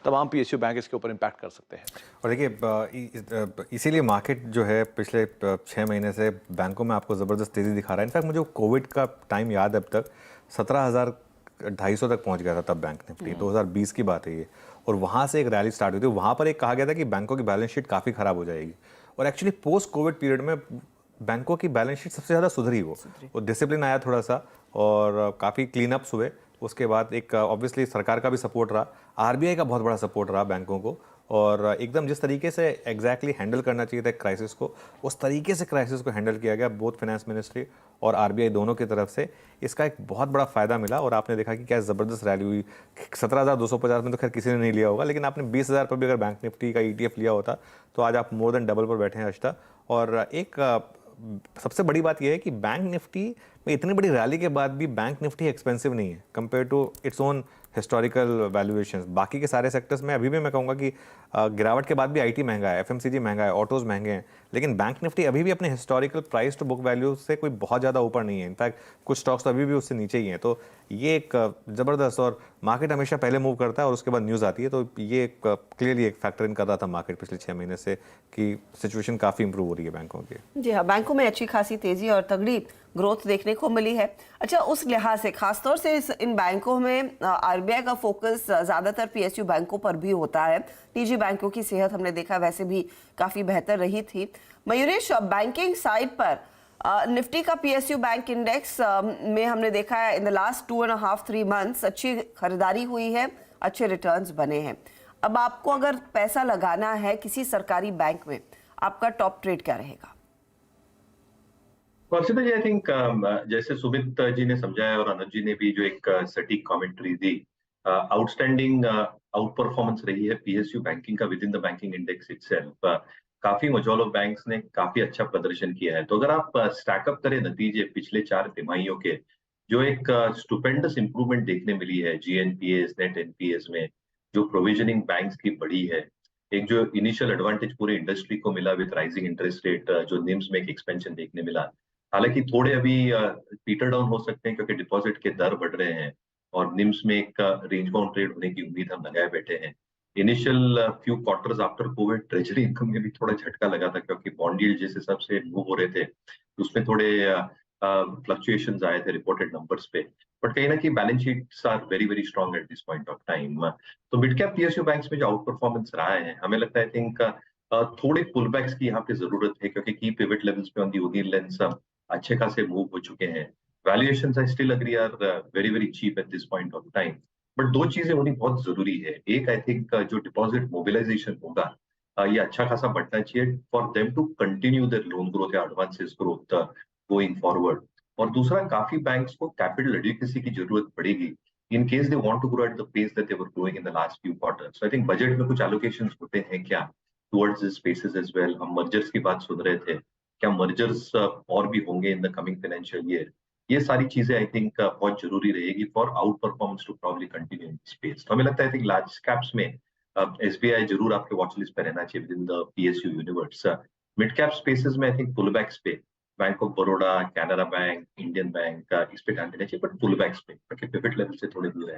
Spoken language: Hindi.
तमाम पीएसयू बैंक इसके ऊपर इम्पैक्ट कर सकते हैं। और देखिए इसीलिए मार्केट जो है पिछले 6 महीने से बैंकों में आपको ज़बरदस्त तेज़ी दिखा रहा है। इनफैक्ट मुझे कोविड का टाइम याद है, अब तक 17,250 तक पहुंच गया था तब बैंक निफ्टी। 2020 की बात है ये। और वहाँ से एक रैली स्टार्ट हुई थी। वहाँ पर एक कहा गया था कि बैंकों की बैलेंस शीट काफ़ी ख़राब हो जाएगी, और एक्चुअली पोस्ट कोविड पीरियड में बैंकों की बैलेंस शीट सबसे ज़्यादा सुधरी। वो डिसिप्लिन आया थोड़ा सा, और काफ़ी क्लीन अप्स हुए। उसके बाद एक ऑब्वियसली सरकार का भी सपोर्ट रहा, आरबीआई का बहुत बड़ा सपोर्ट रहा बैंकों को, और एकदम जिस तरीके से एग्जैक्टली हैंडल करना चाहिए था क्राइसिस को, उस तरीके से क्राइसिस को हैंडल किया गया बोथ फाइनेंस मिनिस्ट्री और आरबीआई दोनों की तरफ से। इसका एक बहुत बड़ा फ़ायदा मिला, और आपने देखा कि क्या ज़बरदस्त रैली हुई। 17,250 में तो खैर किसी ने नहीं लिया होगा, लेकिन आपने 20,000 पर भी अगर बैंक निफ्टी का ETF लिया होता तो आज आप मोर देन डबल पर बैठे हैं अष्टा। और एक सबसे बड़ी बात यह है कि बैंक निफ्टी में इतनी बड़ी रैली के बाद भी बैंक निफ्टी एक्सपेंसिव नहीं है compare to its own historical valuations. बाकी के सारे सेक्टर्स में अभी भी मैं कहूँगा कि गिरावट के बाद भी आईटी महंगा है, एफएमसीजी महंगा है, ऑटोज महंगे हैं, लेकिन बैंक निफ्टी अभी भी अपने historical price to book value से कोई बहुत ज़्यादा ऊपर नहीं है। इनफैक्ट कुछ स्टॉक्स तो अभी भी उससे नीचे ही हैं। तो ये एक ज़बरदस्त, और मार्केट हमेशा पहले मूव करता है और उसके बाद न्यूज़ आती है, तो ये क्लियरली एक फैक्टर इन कर रहा था मार्केट पिछले 6 महीने से कि सिचुएशन काफ़ी इंप्रूव हो रही है बैंकों की। जी हाँ, बैंकों में अच्छी खासी तेजी और तगड़ी ग्रोथ देखने को मिली है। अच्छा, उस लिहाज से खासतौर से इन बैंकों में आरबीआई का फोकस ज्यादातर पीएसयू बैंकों पर भी होता है। निजी बैंकों की सेहत हमने देखा वैसे भी काफी बेहतर रही थी। मयूरेश, बैंकिंग साइड पर निफ्टी का पीएसयू बैंक इंडेक्स में हमने देखा है इन द लास्ट 2.5-3 मंथ्स अच्छी खरीदारी हुई है, अच्छे रिटर्न्स बने हैं। अब आपको अगर पैसा लगाना है किसी सरकारी बैंक में, आपका टॉप ट्रेड क्या रहेगा? वर्षिता जी, आई थिंक जैसे सुमित जी ने समझाया और अनुज जी ने भी जो एक सटीक कमेंट्री दी, आउटस्टैंडिंग आउट परफॉर्मेंस रही है पीएसयू बैंकिंग का with in the banking index itself. काफी मजॉल ऑफ बैंक्स ने काफी अच्छा प्रदर्शन किया है। तो अगर आप स्टैकअप करें नतीजे पिछले 4 तिमाहियों के, जो एक स्टुपेंडस इंप्रूवमेंट देखने मिली है जीएनपीएस, नेट एनपीएस में, जो प्रोविजनिंग बैंक्स की बढ़ी है, एक जो इनिशियल एडवांटेज पूरे इंडस्ट्री को मिला विद राइजिंग इंटरेस्ट रेट, जो निम्स में एक एक्सपेंशन देखने मिला। हालांकि थोड़े अभी पीटर डाउन हो सकते हैं क्योंकि डिपॉजिट के दर बढ़ रहे हैं और निम्स में एक रेंज बाउंड ट्रेड होने की उम्मीद हम लगाए बैठे हैं। Initial few quarters after Covid treasury income में भी थोड़ा झटका लगा था क्योंकि बॉन्ड यील्ड जिस हिसाब से मूव हो रहे थे उसमें थोड़े फ्लक्चुएशंस आए थे रिपोर्टेड नंबर्स पे। बट कहीं ना कहीं balance sheets are very very strong at this point of time. तो मिड कैप पीएसयू बैंक्स में जो आउट परफॉर्मेंस रहा है, हमें लगता है आई थिंक थोड़े पुल बैक्स की यहाँ पे जरूरत है क्योंकि की पिवट लेवल्स पे ऑन दी ओनियन लेंस अच्छे खासे मूव हो चुके हैं। Valuations I still agree are very very cheap at this point of time. But दो चीजें होनी बहुत जरूरी है। एक, आई थिंक जो डिपॉजिट मोबिलाइजेशन होगा ये अच्छा खासा बढ़ना चाहिए for them to continue their loan growth या एडवांसेस ग्रोथ गोइंग फॉरवर्ड। और दूसरा, काफी बैंक्स को कैपिटल एडिक्वेसी की जरूरत पड़ेगी in case they want to grow at the pace that they were growing in the last few quarters. I think budget में कुछ एलोकेशंस होते हैं क्या towards this spaces as well. हम मर्जर्स की बात सुन रहे थे, क्या मर्जर्स और भी होंगे in the coming financial year. ये सारी चीजें आई थिंक बहुत जरूरी रहेगी for outperformance to probably continue in space. तो हमें लगता है आई थिंक लार्ज कैप्स में एसबीआई जरूर आपके वॉच लिस्ट पे रहना चाहिए within the PSU universe. Mid cap spaces में आई थिंक पुल बैक्स पे bank of Baroda, Canara bank, Indian bank इस पे ध्यान देना चाहिए, बट पुल बैक्स पे क्योंकि पिवट लेवल से थोड़े दूर है।